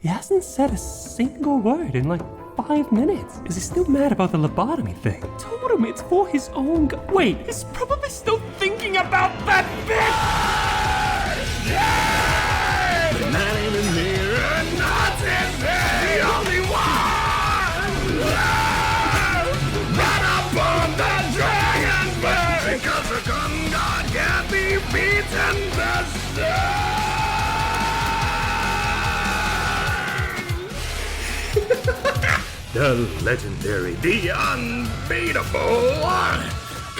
He hasn't said a single word in like 5 minutes. Is he still mad about the lobotomy thing? Told him it's for his own Wait, he's probably still thinking about that bitch! The man in the mirror, not in there, the only one! Run up on the dragon's bird, because the gun god can't be beaten the sun! The legendary, the unbeatable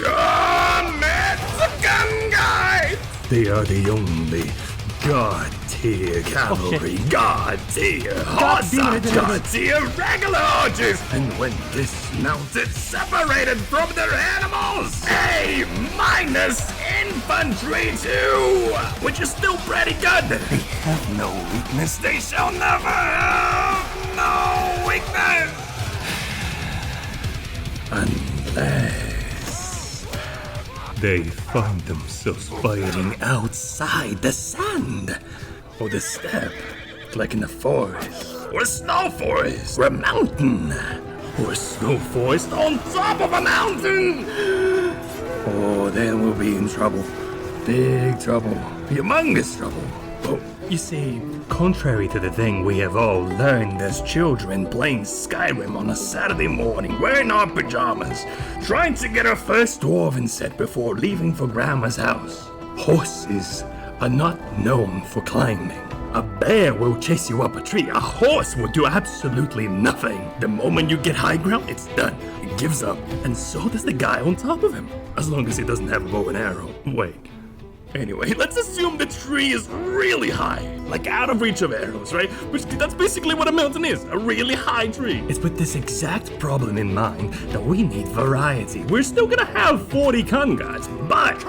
Gun Guy! They are the only God-tier cavalry, God-tier horse-archers, God-tier regular archers, and when dismounted, separated from their animals, A-minus infantry too, which is still pretty good. They have no weakness, they shall never have no weakness. Unless they find themselves fighting outside the sand, or the steppe, like in a forest, or a snow forest, or a mountain, or a snow forest on top of a mountain. Oh, then we'll be in trouble. Big trouble. Humongous trouble. Oh, you see, contrary to the thing we have all learned as children playing Skyrim on a Saturday morning, wearing our pajamas, trying to get our first dwarven set before leaving for Grandma's house, horses are not known for climbing. A bear will chase you up a tree. A horse will do absolutely nothing. The moment you get high ground, it's done. It gives up. And so does the guy on top of him. As long as he doesn't have a bow and arrow. Wait. Anyway, let's assume the tree is really high, like out of reach of arrows, right? Which that's basically what a mountain is, a really high tree. It's with this exact problem in mind that we need variety. We're still gonna have 40 Cunning guys, but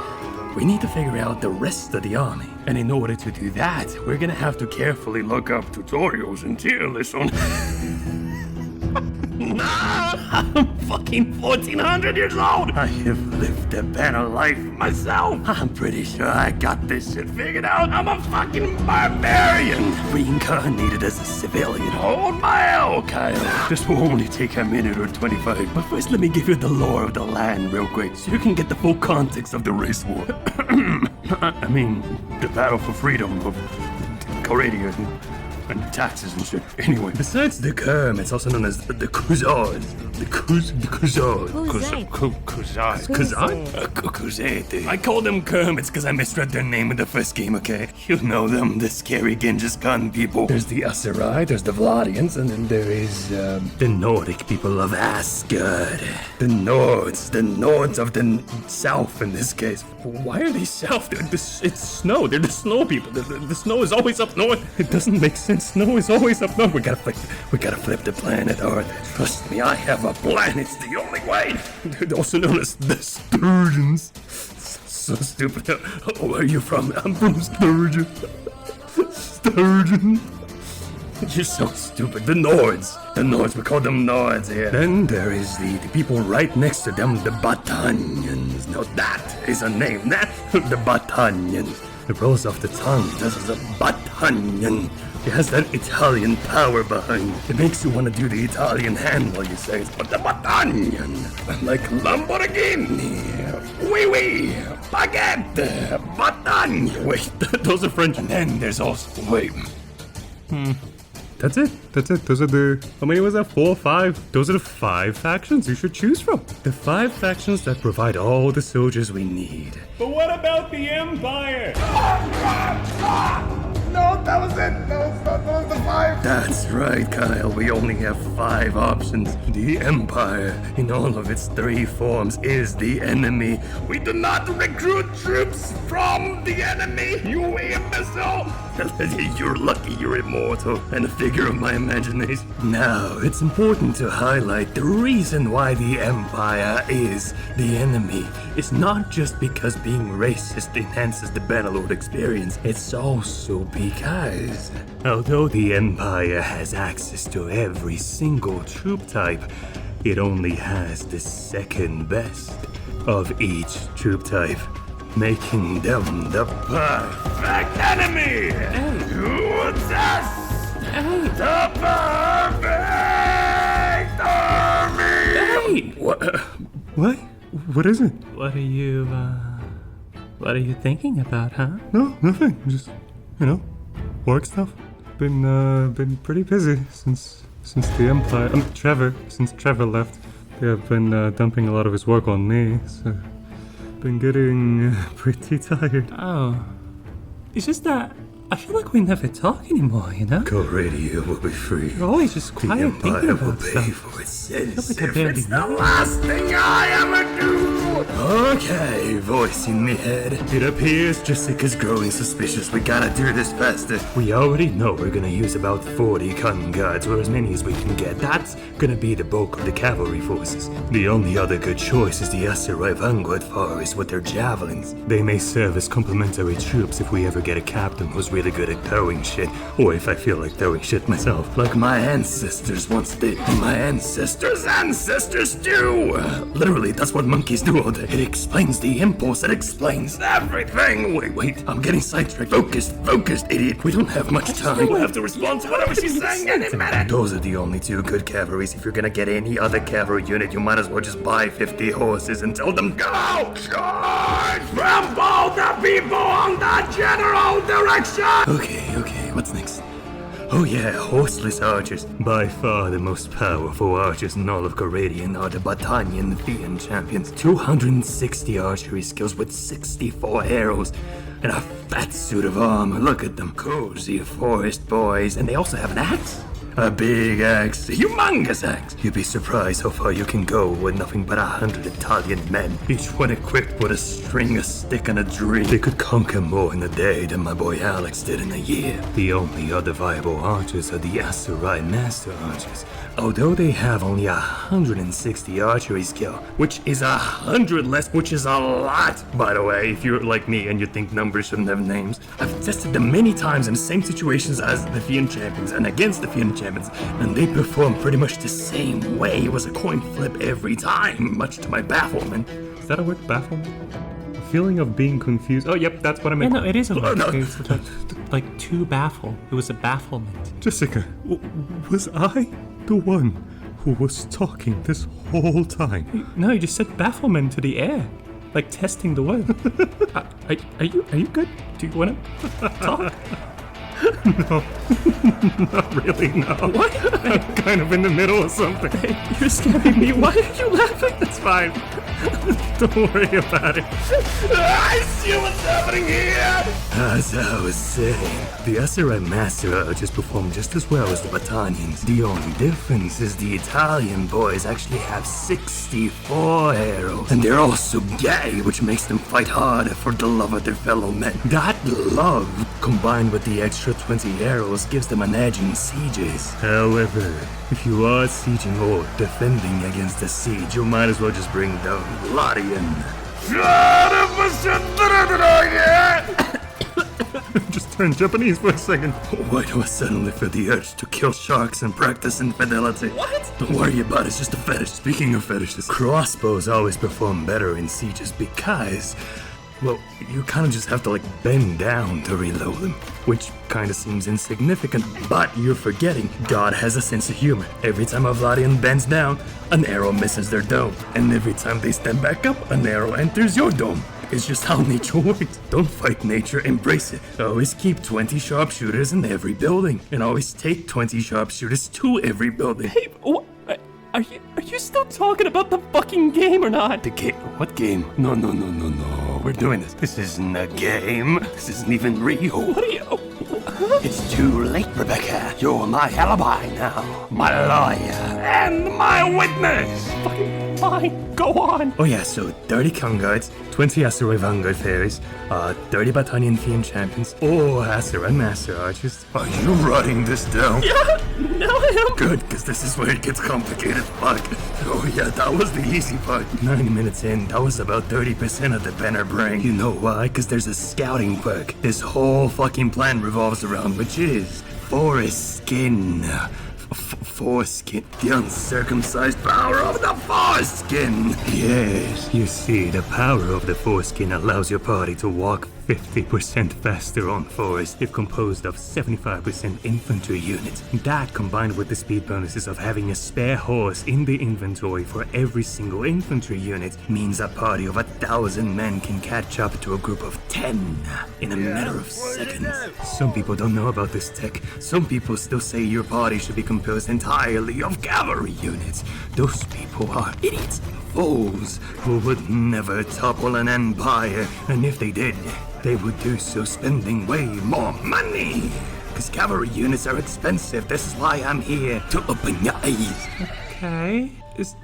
we need to figure out the rest of the army. And in order to do that, we're gonna have to carefully look up tutorials and tier lists on... I'm fucking 1400 years old! I have lived a better life myself! I'm pretty sure I got this shit figured out! I'm a fucking barbarian! Reincarnated as a civilian. Hold my L, Kyle! This will only take a minute or 25, but first let me give you the lore of the land real quick, so you can get the full context of the race war. I mean, the battle for freedom of Coradia and taxes and shit. Anyway, besides the Kerm, it's also known as the Khuzars. The Khuzars. Khuzars? I call them Kermits because I misread their name in the first game, okay? You know them, the scary Genghis Khan people. There's the Aserai, there's the Vladians, and then there is, the Nordic people of Asgard. The Nords of the South in this case. Why are they South? It's snow. They're the snow people. The snow is always up north. It doesn't make sense. Snow is always up north. We gotta flip the planet Earth. Trust me, I have a plan. It's the only way. They're also known as the Sturgeons. So stupid. Oh, where are you from? I'm from Sturgeon. Sturgeon. You're so stupid. The Nords, we call them Nords here. Then there is the people right next to them, the Battanians. Now that is a name. The Battanians. It rolls off the tongue. This is a Battanian. It has that Italian power behind it. It makes you want to do the Italian hand while you say it. But the Battanian, like Lamborghini, oui, baguette, Battagna. Wait, those are French. And then there's also, That's it. Those are the... How many was that? 4 or 5? Those are the 5 factions you should choose from. The 5 factions that provide all the soldiers we need. But what about the Empire? No, that was it. That was the 5. That's right, Kyle. We only have 5 options. The Empire, in all of its 3 forms, is the enemy. We do not recruit troops from the enemy, you imbecile. You're lucky you're immortal and a figure of my imagination. Now, it's important to highlight the reason why the Empire is the enemy. It's not just because being racist enhances the Bannerlord experience. It's also because, although the Empire has access to every single troop type, it only has the second best of each troop type, making them the perfect enemy to test The perfect army! Hey! What? What is it? What are you thinking about, huh? No, nothing. Just, work stuff. Been pretty busy since the Empire. Since Trevor left. Yeah, I've been dumping a lot of his work on me, so been getting pretty tired. Oh. It's just that I feel like we never talk anymore, you know? Radio will be free. You're always just The quiet thinking Empire will about pay stuff. for its sins. like I If barely it's the know. last thing I ever do. Okay, voice in me head. It appears Jessica's growing suspicious. We gotta do this faster. We already know we're gonna use about 40 Cunning guards, or as many as we can get. That's gonna be the bulk of the cavalry forces. The only other good choice is the Aserai Vanguard Forest with their javelins. They may serve as complementary troops if we ever get a captain who's really good at throwing shit, or if I feel like throwing shit myself. Like my ancestors once did. My ancestors do! Literally, that's what monkeys do all day. It explains the impulse, it explains everything! Wait, I'm getting sidetracked. Focused, idiot. We don't have much time. We'll have to respond to whatever she's saying any minute. Those are the only two good cavalries. If you're gonna get any other cavalry unit, you might as well just buy 50 horses and tell them, go! Charge! Trample the people on the general direction! Okay, what's next? Oh yeah, horseless archers. By far the most powerful archers in all of Coradian are the Battanian Fian champions. 260 archery skills with 64 arrows and a fat suit of armor. Look at them, cozy forest boys. And they also have an axe. A big axe, a humongous axe. You'd be surprised how far you can go with nothing but 100 Italian men, each one equipped with a string, a stick, and a drill. They could conquer more in a day than my boy Alex did in a year. The only other viable archers are the Aserai Master Archers. Although they have only 160 archery skill, which is 100 less, which is a lot, by the way, if you're like me and you think numbers shouldn't have names. I've tested them many times in the same situations as the Fian champions and against the Fian champions, and they perform pretty much the same way. It was a coin flip every time, much to my bafflement. Is that a word, bafflement? A feeling of being confused. Oh, yep, that's what I meant. Yeah, no, it is a word. no. It's like to baffle. It was a bafflement. Jessica, was I the one who was talking this whole time? No, you just said bafflement to the air. Like testing the word. Are you good? Do you want to talk? No, not really, no. What? I'm kind of in the middle of something. You're scaring me. Why are you laughing? It's fine. Don't worry about it. I see what's happening here! As I was saying, the Aserai Master Archers perform just as well as the Battanians. The only difference is the Italian boys actually have 64 arrows. And they're also gay, which makes them fight harder for the love of their fellow men. That love, combined with the extra 20 arrows, gives them an edge in sieges. However, if you are sieging or defending against a siege, you might as well just bring down Larian. Just turned Japanese for a second. Why do I suddenly feel the urge to kill sharks and practice infidelity? What? Don't worry about it, it's just a fetish. Speaking of fetishes, crossbows always perform better in sieges because, well, you kind of just have to bend down to reload them, which kind of seems insignificant, but you're forgetting God has a sense of humor. Every time a Vladian bends down, an arrow misses their dome, and every time they stand back up, an arrow enters your dome. It's just how nature works. Don't fight nature, embrace it. Always keep 20 sharpshooters in every building, and always take 20 sharpshooters to every building. Hey, are you still talking about the fucking game or not? The game? What game? No. We're doing this. This isn't a game. This isn't even real. What are you? It's too late, Rebecca. You're my alibi now. My lawyer. And my witness. Fucking fine. Go on. Oh yeah, so 30 Cunning guards, 20 Aserai Vanguard fairies, 30 Battanian Fian champions, or Aserai Master Archers. Are you writing this down? Yeah, no I am. Good, because this is where it gets complicated. Fuck. Oh yeah, that was the easy part. 90 minutes in, that was about 30% of the Banner brain. You know why? Because there's a scouting perk this whole fucking plan revolves around, which is foreskin. Foreskin. The uncircumcised power of the foreskin. Yes, you see, the power of the foreskin allows your party to walk 50% faster on fours if composed of 75% infantry units. That, combined with the speed bonuses of having a spare horse in the inventory for every single infantry unit, means a party of 1,000 men can catch up to a group of 10 in a matter of seconds. Some people don't know about this tech. Some people still say your party should be composed entirely of cavalry units. Those people are idiots, fools, who would never topple an empire, and if they did, they would do so spending way more money. Because cavalry units are expensive. This is why I'm here, to open your eyes. Okay. Is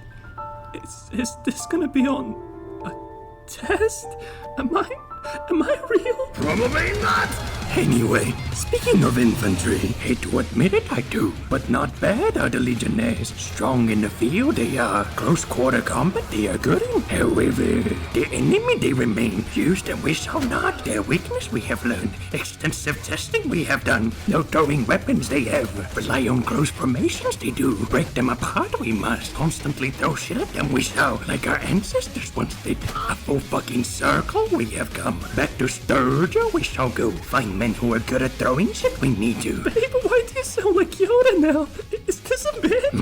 this gonna be on a test? Am I real? Probably not. Anyway, speaking of infantry, hate to admit it, I do, but not bad are the legionnaires. Strong in the field, they are. Close quarter combat, they are good in. However, the enemy they remain. Used and we shall not. Their weakness we have learned. Extensive testing we have done. No throwing weapons they have. Rely on close formations they do. Break them apart we must. Constantly throw shit at them we shall. Like our ancestors once did. A full fucking circle we have come. Back to Sturgia we shall go. Find men who are good at throwing shit we need to. Babe, why do you sound like Yoda now? Is this a bit?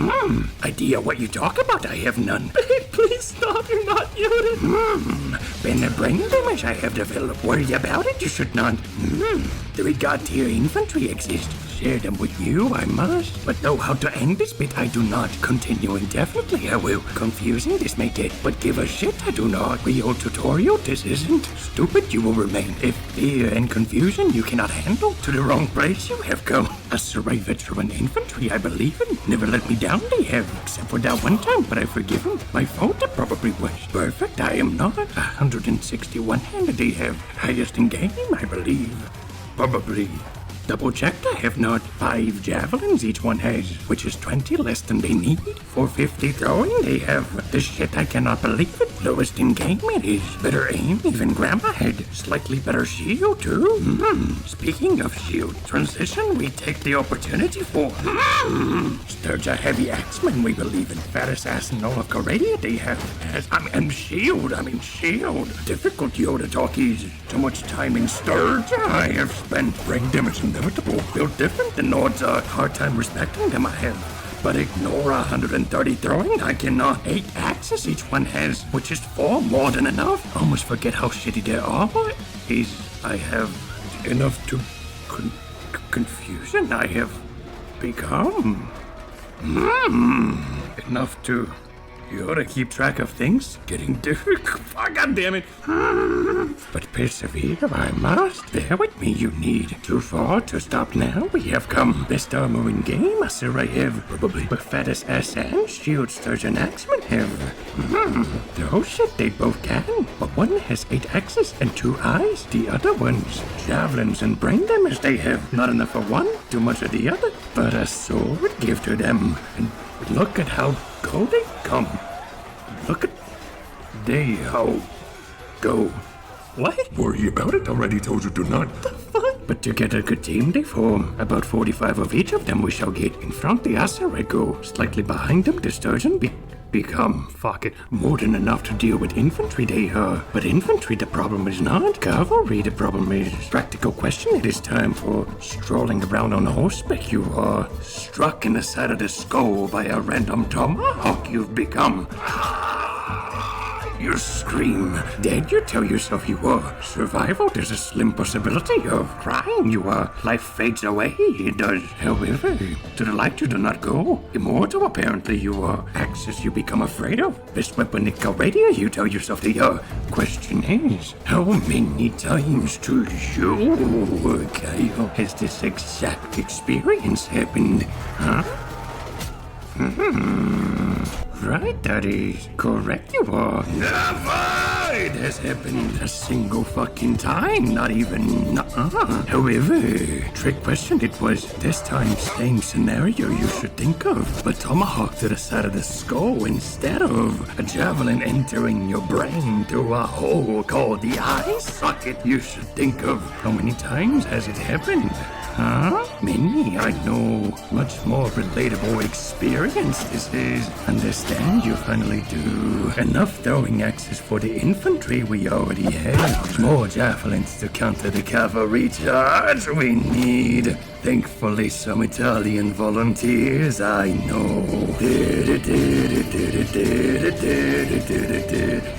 Idea what you talk about, I have none. Babe, please stop, you're not Yoda. Been a brain damage I have developed. Worry about it, you should not. The regard tier infantry exists. Share them with you, I must. But know how to end this bit, I do not. Continue indefinitely, I will. Confusing this may get, but give a shit, I do not. Real tutorial, this isn't. Stupid you will remain. If fear and confusion you cannot handle, to the wrong place you have come. A Sarai veteran infantry I believe in. Never let me down they have, except for that one time, but I forgive him. My fault it probably was. Perfect, I am not. 161 handed they have. Highest in game, I believe. Probably. Double checked, I have not. 5 javelins each one has, which is 20 less than they need. 450 throwing they have. This shit I cannot believe it. Lowest in game it is. Better aim, even Grandma had. Slightly better shield too. Speaking of shield, transition we take the opportunity for. Sturgia heavy axeman we believe in. Fattest ass in all of Coradia they have. Shield. Difficult Yoda talkies. Too much time in Sturgia I have spent. Brain damage inevitable. Built different than odds are. Hard time respecting them I have. But ignore 130 throwing, I cannot. 8 axes each one has, which is 4 more than enough. Almost forget how shitty their armor is. I have enough to confusion I have become. Enough to... You ought to keep track of things. Getting difficult. God damn it. But persevere, I must. Bear with me, you need. Too far to stop now. We have come. Best armor in game, sir, I have. Probably. But fattest ass and shield Sturgeon axemen have. Throw shit they both can. But one has 8 axes and 2 eyes. The other ones, javelins and brain damage they have. Not enough for one, too much of the other. But a sword give to them. And look at how go they come. Look at they how go. What? Worry about it, already told you to not. The fuck? But to get a good team they form. About 45 of each of them we shall get. In front the Asser I go. Slightly behind them the Sturgeon become. Fuck it. More than enough to deal with infantry they are. But infantry the problem is not. Cavalry the problem is. Practical question it is time for. Strolling around on horseback you are. Struck in the side of the skull by a random tomahawk you've become. You scream. Dead you tell yourself you are. Survival there's a slim possibility of. Crying you are. Life fades away, it does. However, to the light you do not go. Immortal apparently you are. Axes you become afraid of. Best weapon in Calradia you tell yourself they are. Question is, how many times to you, Kyle, has this exact experience happened? Huh? Right, that is. Correct you are. Never! It has happened a single fucking time, not even... However, trick question it was. This time, same scenario you should think of. But tomahawk to the side of the skull instead of a javelin entering your brain through a hole called the eye socket you should think of. How many times has it happened? Huh? Many, I know. Much more relatable experience this is. Understand you finally do. Enough throwing axes for the infantry we already have. More javelins to counter the cavalry charge we need. Thankfully, some Italian volunteers I know.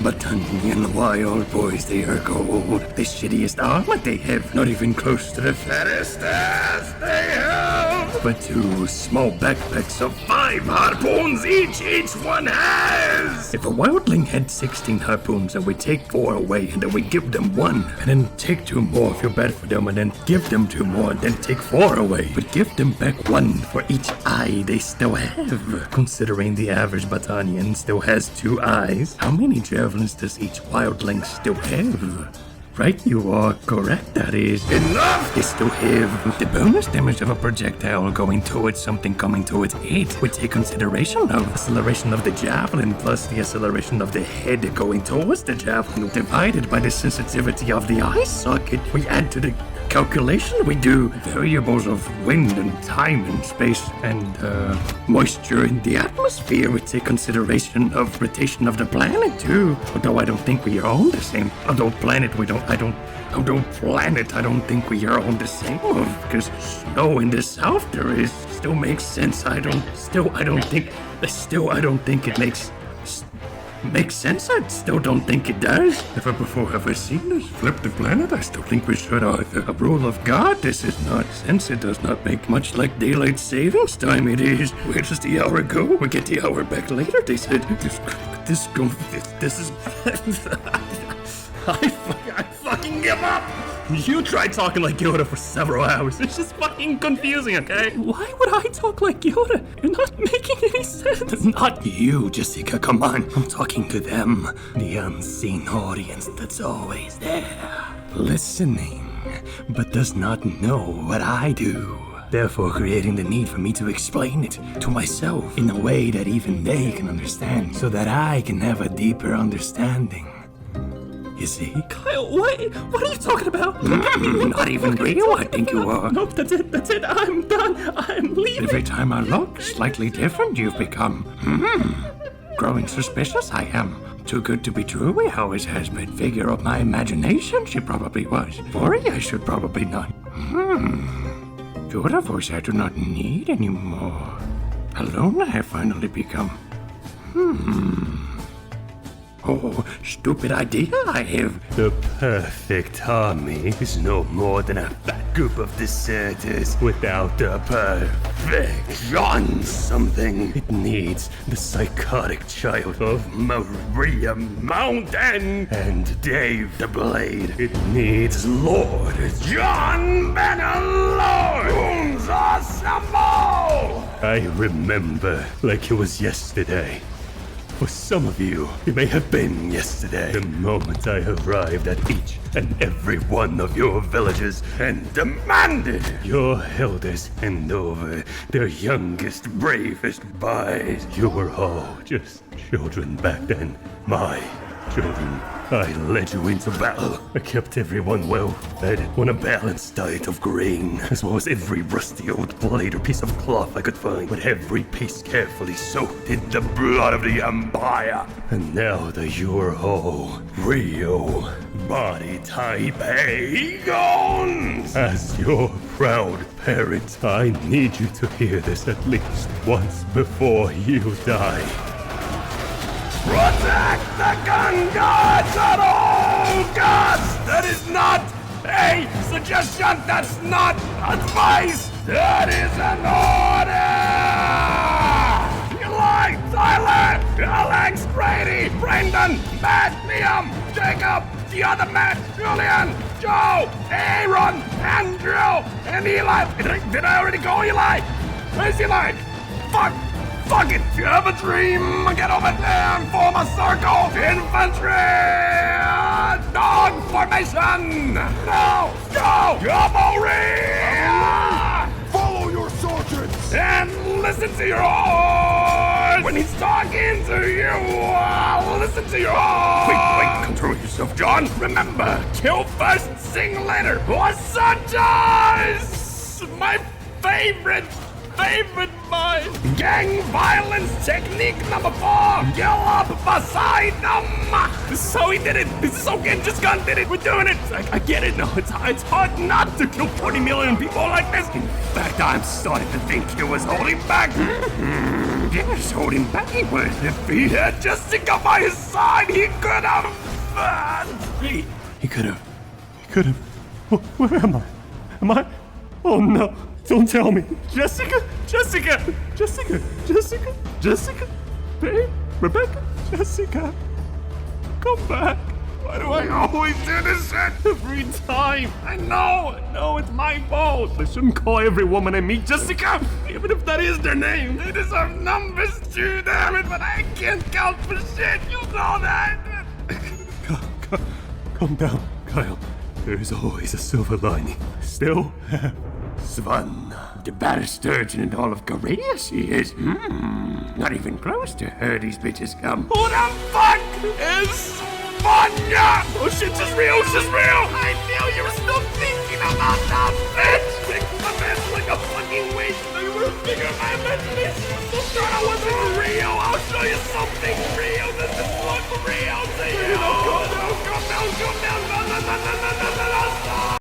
Battalion wild boys, they are gold. The shittiest armor they have, not even close to the fattest ass they have. But 2 small backpacks of 5 harpoons each one has. If a wildling had 16 harpoons and we take 4 away and then we give them 1, and then take 2 more, feel bad for them, and then give them 2 more, and then take 4 away, but give them back 1 for each eye they still have. Considering the average battalion still has 2 eyes, how many javelins does each wildling still have? Right, you are correct, that is. Enough! They still have the bonus damage of a projectile going towards something coming towards it, with the consideration of acceleration of the javelin plus the acceleration of the head going towards the javelin divided by the sensitivity of the eye socket. We add to the calculation, we do variables of wind and time and space and moisture in the atmosphere with the consideration of rotation of the planet too. Although I don't think we are on the same. Although planet I don't think we are on the same of, because snow in the south there is still makes sense. I don't think it makes sense. I still don't think it does. Never before have I seen this. Flip the planet. I still think we should. A rule of God. This is not sense. It does not make much like daylight savings time. It is. Where does the hour go? We get the hour back later. They said this is. I fucking give up. You tried talking like Yoda for several hours. It's just fucking confusing, okay? Why would I talk like Yoda? You're not making any sense. Not you, Jessica. Come on. I'm talking to them. The unseen audience that's always there. Listening, but does not know what I do. Therefore creating the need for me to explain it to myself in a way that even they can understand, so that I can have a deeper understanding. You see? Kyle, what are you talking about? Not even real, I think you are. Nope, that's it, I'm done, I'm leaving. Every time I look, slightly different you've become. Growing suspicious I am. Too good to be true, he always has been. Figure of my imagination, she probably was. Worry, I should probably not. You're the voice I do not need anymore. Alone I have finally become. Oh, stupid idea I have. The perfect army is no more than a fat group of deserters without the perfection something. It needs the psychotic child of Maria Mountain and Dave the Blade. It needs Lord John Bannerlord. Goons assemble! I remember like it was yesterday. For some of you, it may have been yesterday, the moment I arrived at each and every one of your villages and demanded your elders hand over their youngest, bravest boys. You were all just children back then, my children. I led you into battle. I kept everyone well fed on a balanced diet of grain, as well as every rusty old blade or piece of cloth I could find, with every piece carefully soaked in the blood of the Empire. And now that you're all real body type pagans, as your proud parent, I need you to hear this at least once before you die. Protect the gun gods at all costs! That is not a suggestion! That's not advice! That is an order! Eli, Tyler, Alex, Brady, Brendan, Matt, Liam, Jacob, the other Matt, Julian, Joe, Aaron, Andrew, and Eli. Did I already go, Eli? Where's Eli? Fuck it! If you have a dream, get over there and form a circle! Infantry! Dog formation! Now! Go! Cavalry! Follow your sergeants! And listen to your horse! When he's talking to you, listen to your horse! Wait, control yourself, John! Remember, kill first, sing later, or such as... It's my favorite mine. Gang violence technique number 4. Yell up beside them. This is how he did it. This is how Genghis Khan did it. We're doing it. I get it now. It's hard not to kill 40 million people like this. In fact, I'm starting to think he was holding back. Yes, holding back he was. If he had Jessica by his side, he could have. He could have. Where am I? Am I? Oh no! Don't tell me! Jessica! Babe? Rebecca? Jessica? Come back! Why do I always do this shit every time? I know, it's my fault. I shouldn't call every woman I meet Jessica, even if that is their name. They deserve numbers too, damn it, but I can't count for shit, you know that. Calm down, Kyle. There is always a silver lining. Still have Svan, the baddest sturgeon in all of Korea, she is. Not even close to her, these bitches come. Who the fuck is Svanya? Oh shit, she's real. I knew you were still thinking about that bitch. Fix the bitch like a fucking witch. You will figure my business.